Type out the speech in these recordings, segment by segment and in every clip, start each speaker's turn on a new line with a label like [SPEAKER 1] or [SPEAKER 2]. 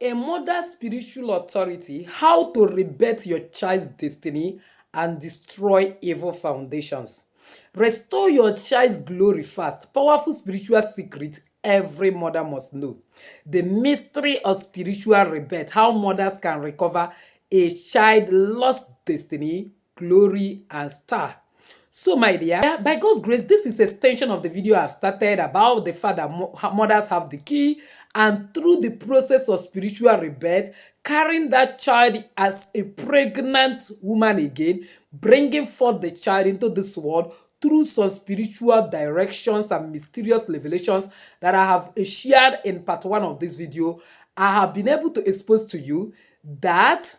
[SPEAKER 1] A mother's spiritual authority, how to rebirth your child's destiny and destroy evil foundations. Restore your child's glory fast. Powerful spiritual secret every mother must know. The mystery of spiritual rebirth, how mothers can recover a child lost destiny, glory, and star. So my dear, by God's grace, this is an extension of the video I've started about the fact that mothers have the key, and through the process of spiritual rebirth, carrying that child as a pregnant woman again, bringing forth the child into this world through some spiritual directions and mysterious revelations that I have shared in part 1 of this video, I have been able to expose to you that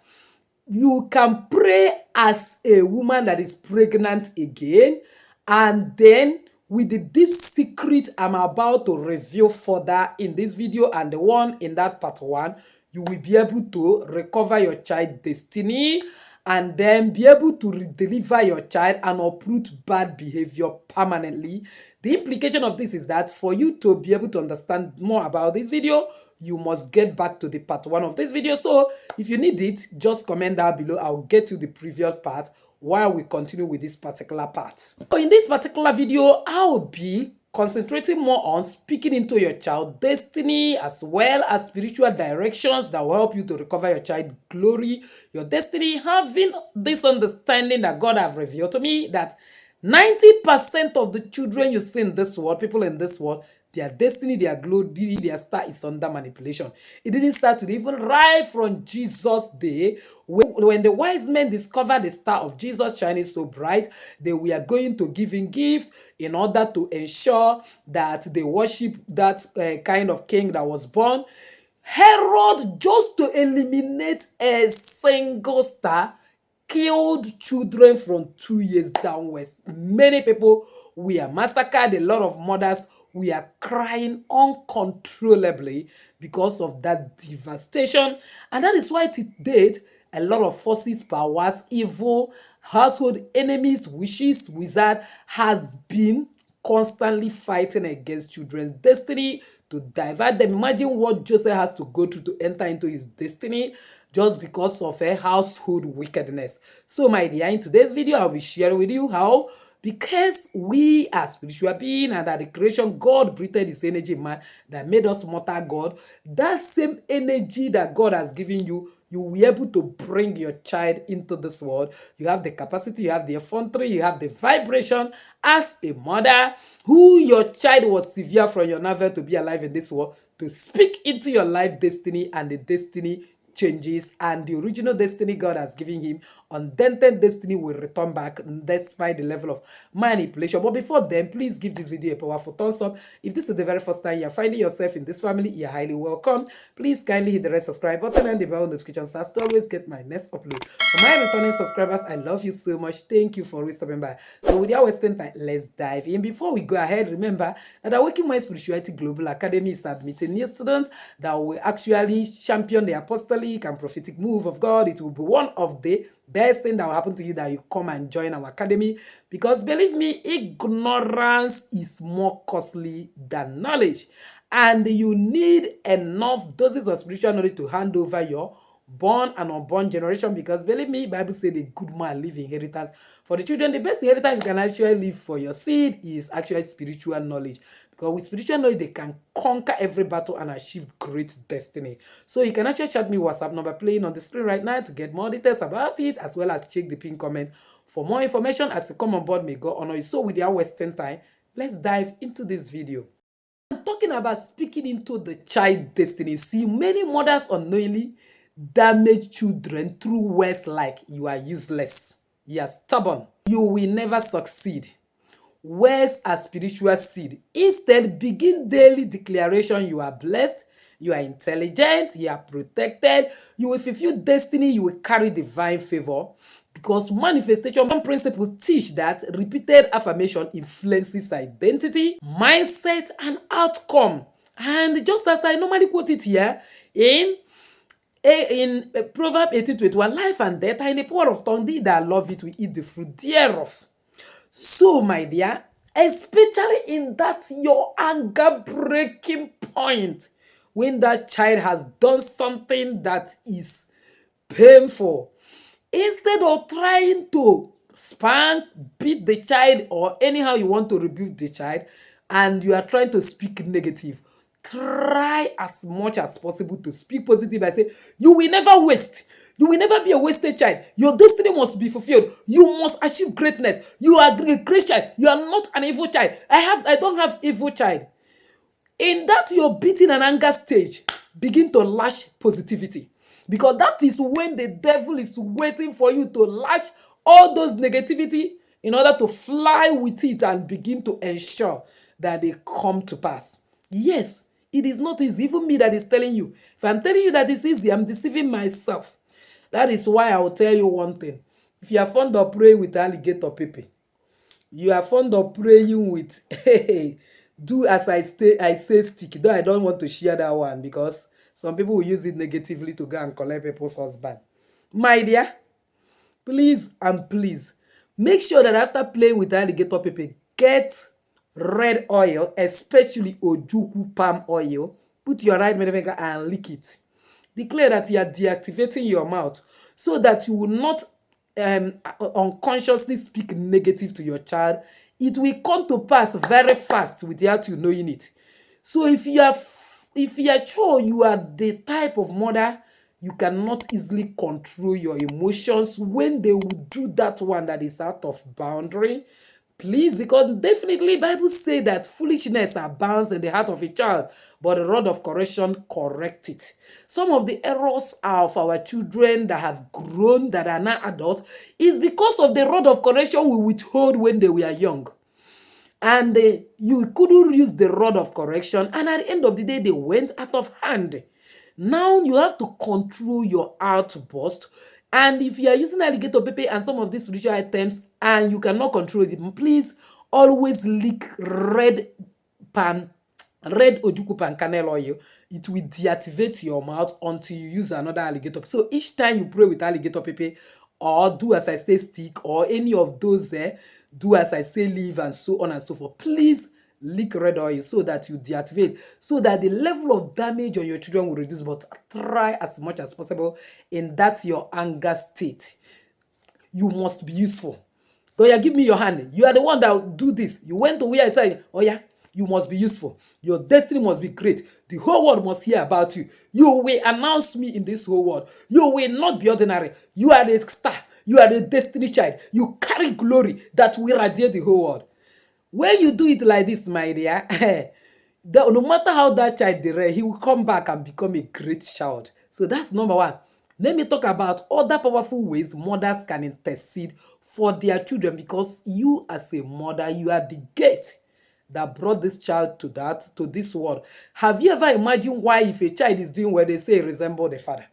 [SPEAKER 1] you can pray as a woman that is pregnant again, and then with the deep secret I'm about to reveal further in this video and the one in that part 1, you will be able to recover your child destiny and then be able to deliver your child and uproot bad behavior permanently. The implication of this is that for you to be able to understand more about this video, you must get back to the part 1 of this video. So if you need it, just comment down below. I'll get you the previous part while we continue with this particular part. So in this particular video, I'll be concentrating more on speaking into your child destiny as well as spiritual directions that will help you to recover your child glory, your destiny, having this understanding that God have revealed to me that 90% of the children you see in this world, people in this world, their destiny, their glory, their star is under manipulation. It didn't start today, even right from Jesus' day. When the wise men discovered the star of Jesus shining so bright, they were going to give him gift in order to ensure that they worship that kind of king that was born. Herod, just to eliminate a single star, killed children from 2 years downwards. Many people were massacred. A lot of mothers were crying uncontrollably because of that devastation. And that is why to date, a lot of forces, powers, evil, household enemies, witches, wizards has been constantly fighting against children's destiny to divert them. Imagine what Joseph has to go through to enter into his destiny just because of a household wickedness. So my dear, in today's video, I'll be sharing with you how, because we are spiritual beings and that the creation God breathed his energy in man that made us mortal God, that same energy that God has given you, you will be able to bring your child into this world. You have the capacity, you have the effrontery, you have the vibration as a mother who your child was severe from your navel to be alive in this world, to speak into your life destiny, and the destiny changes, and the original destiny God has given him, undented destiny, will return back despite the level of manipulation. But before then, please give this video a powerful thumbs up. If this is the very first time you're finding yourself in this family, you're highly welcome. Please kindly hit the red subscribe button and the bell notification so as to always get my next upload. For my returning subscribers, I love you so much. Thank you for always stopping by. So without wasting time, let's dive in. Before we go ahead, remember that Awakening My Spirituality Global Academy is admitting new students that will actually champion the apostolic and prophetic move of God. It will be one of the best thing that will happen to you that you come and join our academy, because believe me, ignorance is more costly than knowledge, and you need enough doses of spiritual knowledge to hand over your born and unborn generation, because believe me, Bible said a good man leave inheritance for the children. The best inheritance you can actually leave for your seed is actually spiritual knowledge, because with spiritual knowledge they can conquer every battle and achieve great destiny. So you can actually chat me WhatsApp number playing on the screen right now to get more details about it, as well as check the pinned comment for more information. As you come on board, may God honor you. So without wasting time, let's dive into this video. I'm talking about speaking into the child destiny. See, many mothers unknowingly damage children through words like "you are useless," "you are stubborn," "you will never succeed." Words are spiritual seed. Instead, begin daily declaration: you are blessed, you are intelligent, you are protected, you will fulfill destiny, you will carry divine favor. Because manifestation principles teach that repeated affirmation influences identity, mindset, and outcome. And just as I normally quote it here in Proverbs 18:21, life and death are in the power of tongue. They that love it will eat the fruit thereof. So, my dear, especially in that your anger breaking point, when that child has done something that is painful. Instead of trying to spank, beat the child, or anyhow you want to rebuke the child, and you are trying to speak negative, try as much as possible to speak positive. I say, you will never waste. You will never be a wasted child. Your destiny must be fulfilled. You must achieve greatness. You are a great child. You are not an evil child. I don't have evil child. In that your beating and anger stage, begin to lash positivity, because that is when the devil is waiting for you to lash all those negativity in order to fly with it and begin to ensure that they come to pass. Yes, it is not easy. Even me that is telling you. If I'm telling you that it's easy, I'm deceiving myself. That is why I will tell you one thing. If you are fond of praying with alligator pepe, you are fond of praying with do as I say stick, though I don't want to share that one because some people will use it negatively to go and collect people's husband. My dear, please and please make sure that after playing with alligator pepe, get red oil, especially ojuku palm oil. Put your right middle finger and lick it. Declare that you are deactivating your mouth so that you will not unconsciously speak negative to your child. It will come to pass very fast without you knowing it. So if you are sure you are the type of mother you cannot easily control your emotions when they will do that one that is out of boundary, please, because definitely Bible say that foolishness abounds in the heart of a child, but the rod of correction correct it. Some of the errors of our children that have grown, that are now adults, is because of the rod of correction we withhold when they were young. And you couldn't use the rod of correction, and at the end of the day, they went out of hand. Now you have to control your outburst. And if you are using alligator pepe and some of these spiritual items and you cannot control it, please always lick red ojuku pan cannel oil. It will deactivate your mouth until you use another alligator. So each time you pray with alligator pepe, or do as I say stick, or any of those do as I say leave, and so on and so forth, please lick red oil so that you deactivate, so that the level of damage on your children will reduce. But try as much as possible in that your anger state. You must be useful. Oh yeah, give me your hand. You are the one that will do this. You went to where I said, oh yeah, you must be useful. Your destiny must be great. The whole world must hear about you. You will announce me in this whole world. You will not be ordinary. You are the star. You are the destiny child. You carry glory that will radiate the whole world. When you do it like this, my dear, no matter how that child he will come back and become a great child. So that's number one. Let me talk about other powerful ways mothers can intercede for their children, because you as a mother, you are the gate that brought this child to this world. Have you ever imagined why if a child is doing well, they say resemble the father?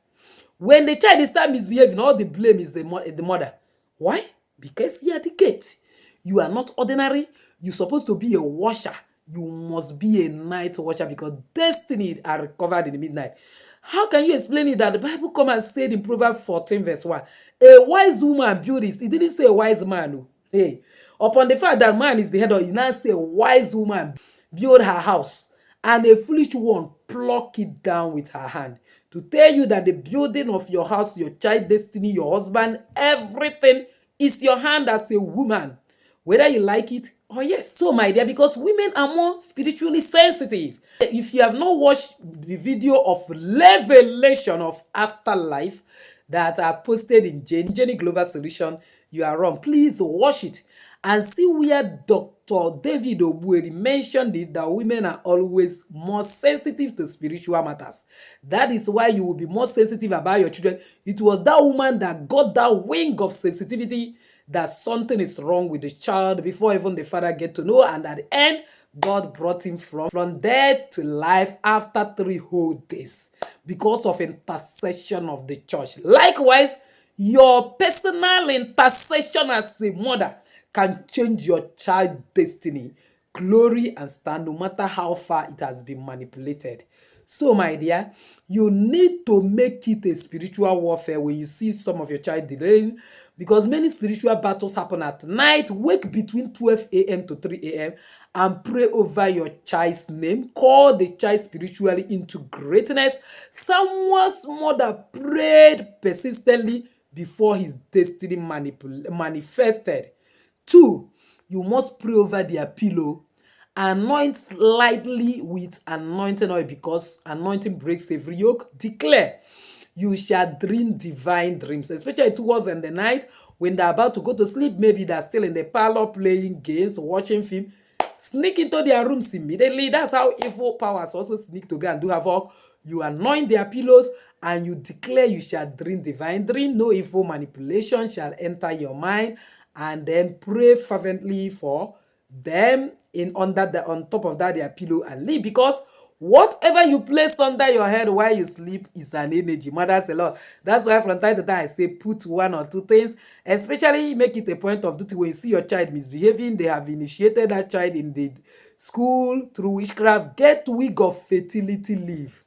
[SPEAKER 1] When the child is misbehaving, all the blame is the mother. Why? Because you are the gate. You are not ordinary. You're supposed to be a washer. You must be a night watcher, because destiny are recovered in the midnight. How can you explain it that the Bible come and said in Proverbs 14 verse 1, a wise woman build this. It didn't say a wise man. No. Hey, upon the fact that man is the head of, you now say a wise woman build her house, and a foolish one pluck it down with her hand. To tell you that the building of your house, your child destiny, your husband, everything is your hand as a woman, whether you like it or yes. So my dear, because women are more spiritually sensitive. If you have not watched the video of revelation of afterlife that I posted in Jenny Global Solution, you are wrong. Please watch it and see where Dr. David Obueri mentioned it, that women are always more sensitive to spiritual matters. That is why you will be more sensitive about your children. It was that woman that got that wing of sensitivity that something is wrong with the child before even the father get to know, and at the end, God brought him from death to life after 3 whole days because of intercession of the church. Likewise, your personal intercession as a mother can change your child destiny glory and stand no matter how far it has been manipulated. So my dear, you need to make it a spiritual warfare when you see some of your child delaying, because many spiritual battles happen at night. Wake between 12 a.m. to 3 a.m. and pray over your child's name. Call the child spiritually into greatness. Someone's mother prayed persistently before his destiny manifested. 2, you must pray over their pillow. Anoint lightly with anointing oil, because anointing breaks every yoke. Declare, you shall dream divine dreams, especially towards in the night when they're about to go to sleep. Maybe they're still in the parlor playing games, watching film. Sneak into their rooms immediately. That's how evil powers also sneak to go and do havoc. You anoint their pillows and you declare, you shall dream divine dream. No evil manipulation shall enter your mind. And then pray fervently for them on top of that their pillow and leave, because whatever you place under your head while you sleep is an energy. Matters a lot. That's why from time to time I say put 1 or 2 things, especially make it a point of duty when you see your child misbehaving. They have initiated that child in the school through witchcraft. Get wig of fertility leave.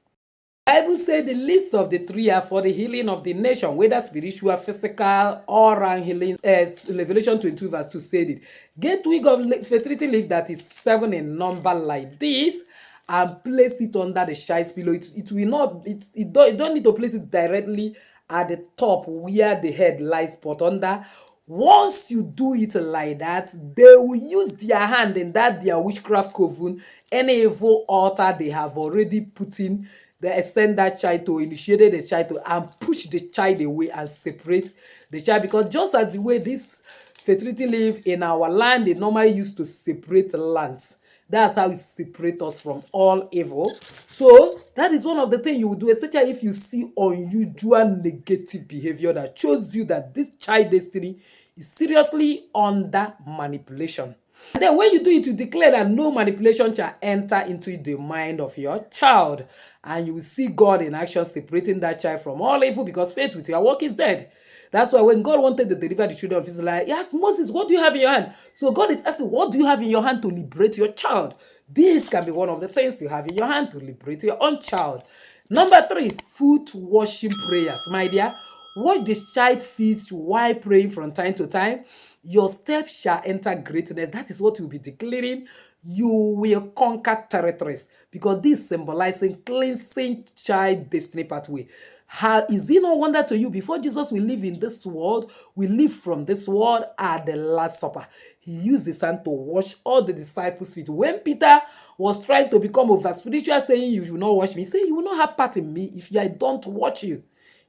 [SPEAKER 1] Bible say the leaves of the tree are for the healing of the nation, whether spiritual, physical, or around healing. As Revelation 22 verse 2 said it. Get wig of fertility leaf that is 7 in number like this, and place it under the child's pillow. It will not, you don't need to place it directly at the top where the head lies, but under. Once you do it like that, they will use their hand in that their witchcraft coven, any evil altar they have already put in. They send that child to, initiate the child to, and push the child away and separate the child. Because just as the way this fertility leaf in our land, they normally used to separate lands. That's how it separates us from all evil. So that is one of the things you will do, especially if you see unusual negative behavior that shows you that this child destiny is seriously under manipulation. And then when you do it, you declare that no manipulation shall enter into the mind of your child. And you will see God in action separating that child from all evil, because faith with your work is dead. That's why when God wanted to deliver the children of Israel, he asked Moses, what do you have in your hand? So God is asking, what do you have in your hand to liberate your child? This can be one of the things you have in your hand to liberate your own child. Number 3, foot washing prayers. My dear, wash the child's feet while praying from time to time. Your steps shall enter greatness. That is what you'll be declaring. You will conquer territories, because this symbolizing cleansing child destiny pathway. How is it no wonder to you, before Jesus will live in this world, we live from this world at the Last Supper, he used his hand to wash all the disciples' feet. When Peter was trying to become over spiritual, saying, you will not wash me, he said, you will not have part in me if I don't watch you.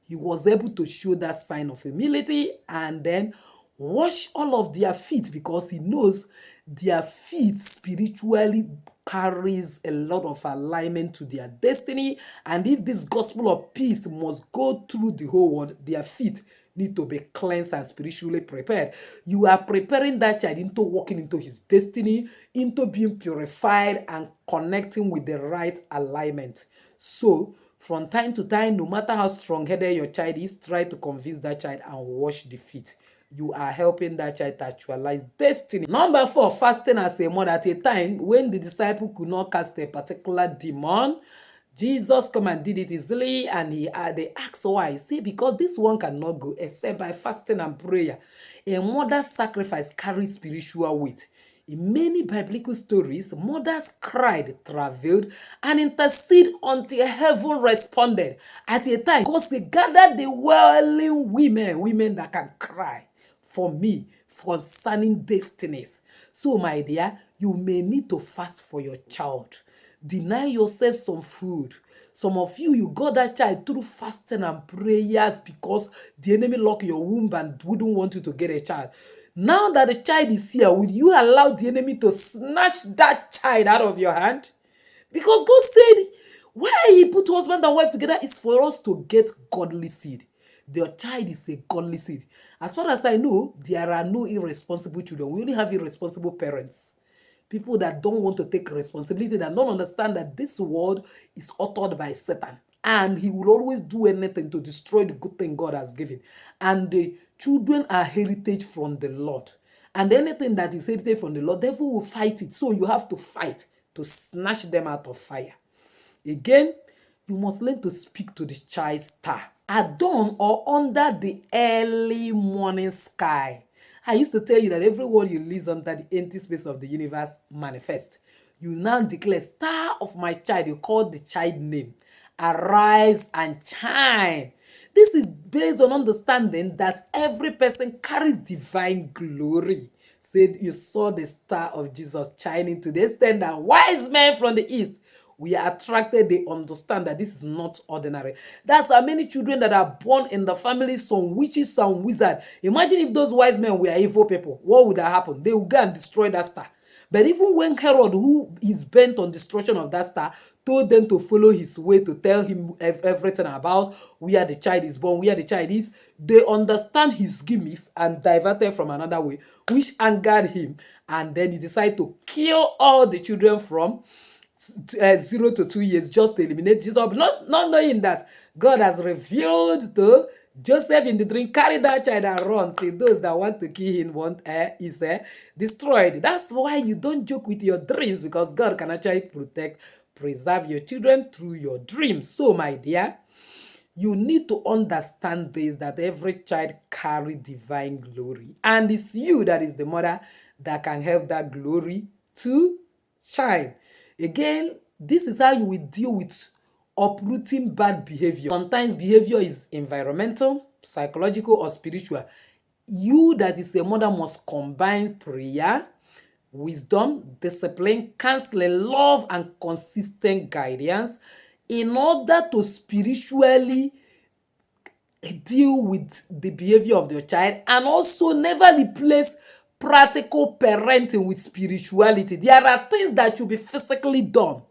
[SPEAKER 1] He was able to show that sign of humility and then wash all of their feet, because he knows their feet spiritually carries a lot of alignment to their destiny. And if this gospel of peace must go through the whole world, their feet need to be cleansed and spiritually prepared. You are preparing that child into walking into his destiny, into being purified and connecting with the right alignment. So from time to time, no matter how strong-headed your child is, try to convince that child and wash the feet. You are helping that child to actualize destiny. Number 4, fasting as a mother. At a time when the disciple could not cast a particular demon, Jesus come and did it easily, and they asked why. See, because this one cannot go except by fasting and prayer. A mother's sacrifice carries spiritual weight. In many biblical stories, mothers cried, travailed, and interceded until heaven responded. At a time, because they gathered the wailing women that can cry for me concerning destinies. So, my dear, you may need to fast for your child. Deny yourself some food. Some of you, you got that child through fasting and prayers because the enemy locked your womb and wouldn't want you to get a child. Now that the child is here, will you allow the enemy to snatch that child out of your hand? Because God said, why he put husband and wife together is for us to get godly seed. Their child is a godly seed. As far as I know, there are no irresponsible children. We only have irresponsible parents. People that don't want to take responsibility, that don't understand that this world is authored by Satan. And he will always do anything to destroy the good thing God has given. And the children are heritage from the Lord. And anything that is heritage from the Lord, devil will fight it. So you have to fight to snatch them out of fire. Again, you must learn to speak to the child star at dawn or under the early morning sky. I used to tell you that every word you release under the empty space of the universe manifests. You now declare, star of my child, you call the child name. Arise and shine. This is based on understanding that every person carries divine glory. Said you saw the star of Jesus shining to the extent that wise men from the east we are attracted. They understand that this is not ordinary. That's how many children that are born in the family, some witches, some wizards. Imagine if those wise men were evil people. What would have happened? They would go and destroy that star. But even when Herod, who is bent on destruction of that star, told them to follow his way, to tell him everything about where the child is born, where the child is, they understand his gimmicks and diverted from another way, which angered him. And then he decided to kill all the children from 0 to 2 years just to eliminate Jesus, not knowing that God has revealed to Joseph in the dream, carry that child and run till those that want to kill him is destroyed. That's why you don't joke with your dreams, because God can actually preserve your children through your dreams. So, my dear, you need to understand this, that every child carries divine glory. And it's you that is the mother that can help that glory to shine. Again, this is how you will deal with uprooting bad behavior. Sometimes behavior is environmental, psychological, or spiritual. You that is a mother must combine prayer, wisdom, discipline, counseling, love, and consistent guidance in order to spiritually deal with the behavior of your child, and also never replace practical parenting with spirituality. There are things that should be physically done.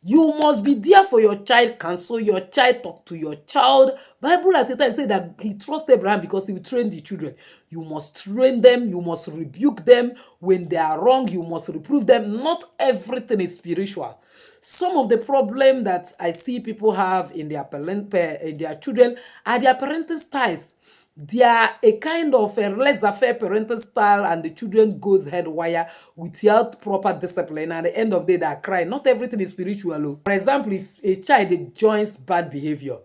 [SPEAKER 1] You must be there for your child, counsel your child, talk to your child. Bible at the time said that he trusted Abraham because he would train the children. You must train them, you must rebuke them. When they are wrong, you must reprove them. Not everything is spiritual. Some of the problem that I see people have in their children are their parenting styles. They are a kind of a laissez-faire parental style, and the children goes headwire without proper discipline. At the end of the day, they are crying. Not everything is spiritual. For example, if a child joins bad behavior,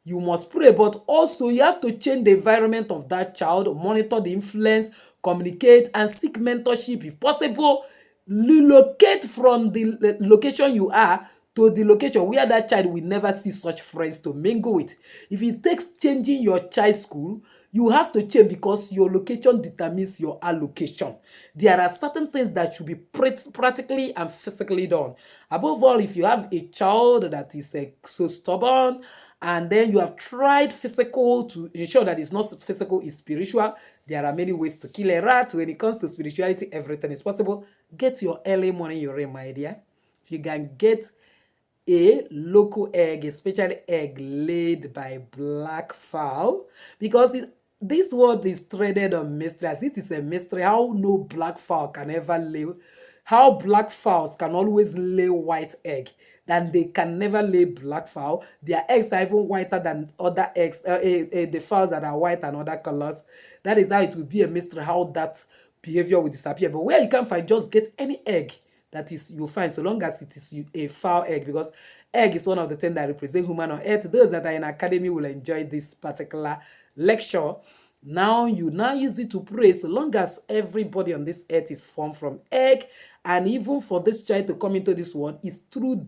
[SPEAKER 1] you must pray, but also you have to change the environment of that child, monitor the influence, communicate, and seek mentorship. If possible, relocate from the location you are to the location where that child will never see such friends to mingle with. If it takes changing your child's school, you have to change, because your location determines your allocation. There are certain things that should be practically and physically done. Above all, if you have a child that is so stubborn, and then you have tried physical to ensure that it's not physical, it's spiritual, there are many ways to kill a rat. When it comes to spirituality, everything is possible. Get your early morning urine, my dear. If you can get a local egg, especially egg laid by black fowl, because this word is threaded on mystery, as it is a mystery how no black fowl can ever lay, how black fowls can always lay white egg, then they can never lay black fowl. Their eggs are even whiter than other eggs, the fowls that are white and other colors. That is how it will be a mystery how that behavior will disappear. But where you can find, just get any egg that is you find, so long as it is a fowl egg, because egg is one of the things that represent human on earth. Those that are in academy will enjoy this particular lecture. Now you use it to pray, so long as everybody on this earth is formed from egg, and even for this child to come into this world is through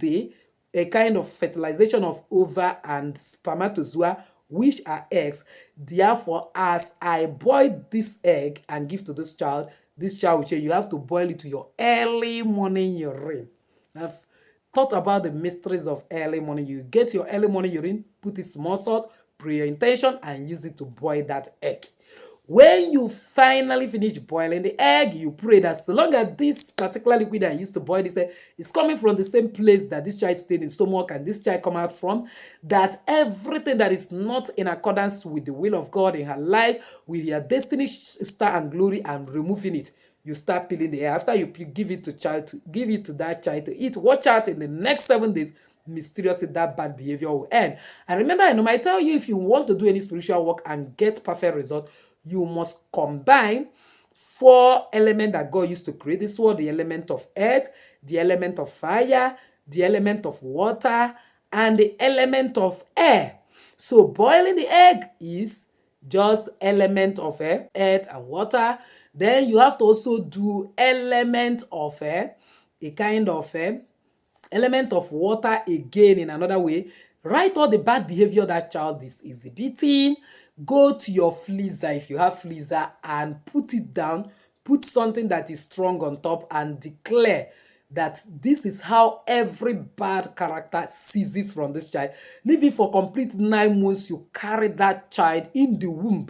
[SPEAKER 1] a kind of fertilization of ova and spermatozoa, which are eggs. Therefore, as I boil this egg and give to this child will say you have to boil it to your early morning urine. I've thought about the mysteries of early morning. You get your early morning urine, put it small salt, pray your intention, and use it to boil that egg. When you finally finish boiling the egg, you pray that so long as this particular liquid I used to boil this egg is coming from the same place that this child stayed in stomach and this child come out from, that everything that is not in accordance with the will of God in her life, with your destiny, star, and glory, and removing it, you start peeling the air. After you give it to that child to eat, watch out, in the next 7 days, mysteriously that bad behavior will end. And remember, I know I tell you, if you want to do any spiritual work and get perfect result, you must combine 4 elements that God used to create this world: the element of earth, the element of fire, the element of water, and the element of air. So boiling the egg is just element of earth and water. Then you have to also do element of a kind of element of water again in another way. Write all the bad behavior that child is exhibiting. Go to your freezer if you have freezer and put it down. Put something that is strong on top and declare that this is how every bad character ceases from this child. Leave it for complete 9 months. You carry that child in the womb.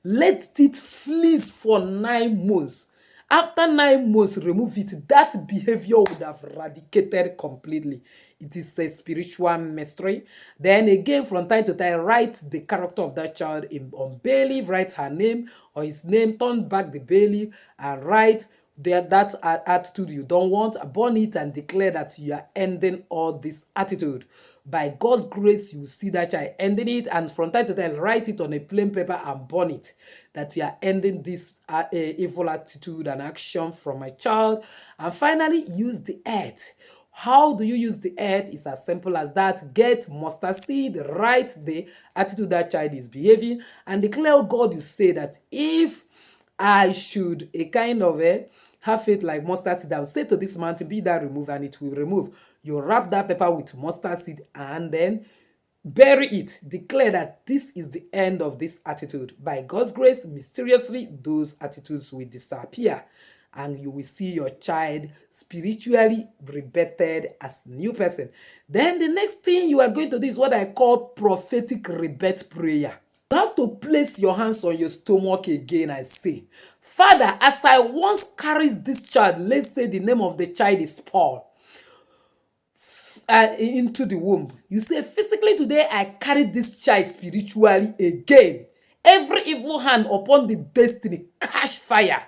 [SPEAKER 1] Let it fleece for 9 months. After 9 months, remove it. That behavior would have eradicated completely. It is a spiritual mystery. Then again, from time to time, write the character of that child on bay leaf. Write her name or his name. Turn back the bay leaf and write that attitude you don't want. Burn it and declare that you are ending all this attitude. By God's grace, you will see that child ending it, and from time to time write it on a plain paper and burn it, that you are ending this evil attitude and action from my child. And finally, use the earth. How do you use the earth? It's as simple as that. Get mustard seed, write the attitude that child is behaving, and declare, God, you say that if I should a kind of have faith like mustard seed, I will say to this mountain, be thou removed, and it will remove. You wrap that paper with mustard seed and then bury it. Declare that this is the end of this attitude. By God's grace, mysteriously, those attitudes will disappear, and you will see your child spiritually rebirthed as a new person. Then the next thing you are going to do is what I call prophetic rebirth prayer. You have to place your hands on your stomach again and say, Father, as I once carried this child, let's say the name of the child is Paul, into the womb. You say, physically today I carried this child spiritually again. Every evil hand upon the destiny, catch fire.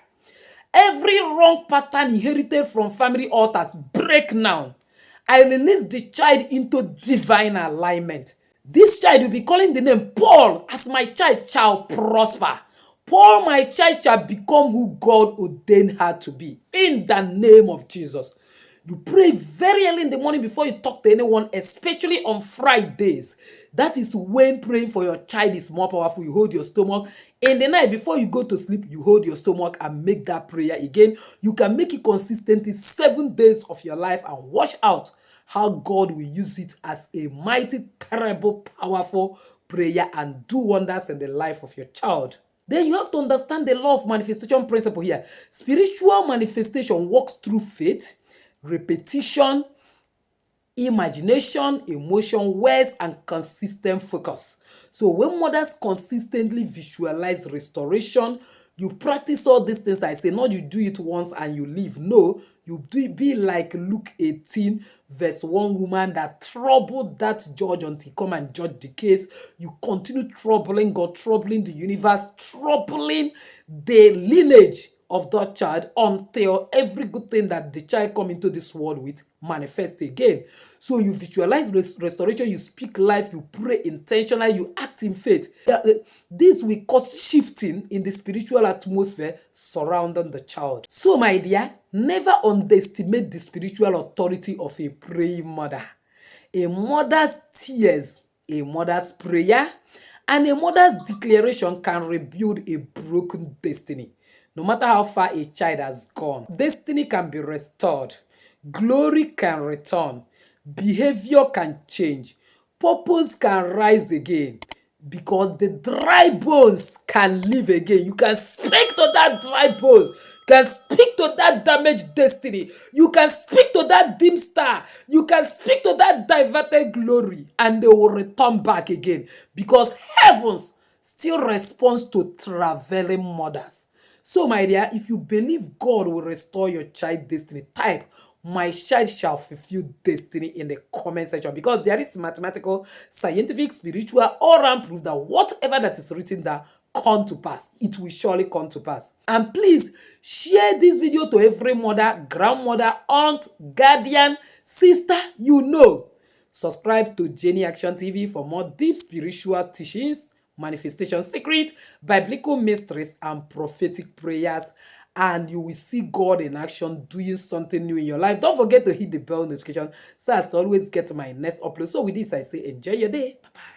[SPEAKER 1] Every wrong pattern inherited from family altars, break now. I release the child into divine alignment. This child will be calling the name Paul, as my child shall prosper. Paul, my child, shall become who God ordained her to be. In the name of Jesus. You pray very early in the morning before you talk to anyone, especially on Fridays. That is when praying for your child is more powerful. You hold your stomach. In the night, before you go to sleep, you hold your stomach and make that prayer again. You can make it consistently 7 days of your life and watch out how God will use it as a mighty, terrible, powerful prayer and do wonders in the life of your child. Then you have to understand the law of manifestation principle here. Spiritual manifestation works through faith, repetition, imagination, emotion, words, and consistent focus. So when mothers consistently visualize restoration, you practice all these things I say, not you do it once and you leave. No, you be like Luke 18 verse 1 woman that troubled that judge until he come and judge the case. You continue troubling God, troubling the universe, troubling the lineage of that child until every good thing that the child come into this world with manifest again. So you visualize restoration, you speak life, you pray intentionally, you act in faith. This will cause shifting in the spiritual atmosphere surrounding the child. So my dear, never underestimate the spiritual authority of a praying mother. A mother's tears, a mother's prayer, and a mother's declaration can rebuild a broken destiny. No matter how far a child has gone, destiny can be restored, glory can return, behavior can change, purpose can rise again, because the dry bones can live again. You can speak to that dry bones. You can speak to that damaged destiny. You can speak to that dim star. You can speak to that diverted glory, and they will return back again, because heavens still responds to traveling mothers. So my dear, if you believe God will restore your child destiny, type my child shall fulfill destiny in the comment section, because there is mathematical, scientific, spiritual, all around proof that whatever that is written there come to pass. It will surely come to pass. And please share this video to every mother, grandmother, aunt, guardian, sister you know. Subscribe to Jenny Action TV for more deep spiritual teachings, manifestation, secret biblical mysteries, and prophetic prayers. And you will see God in action doing something new in your life. Don't forget to hit the bell notification so as to always get my next upload. So with this, I say enjoy your day. Bye bye.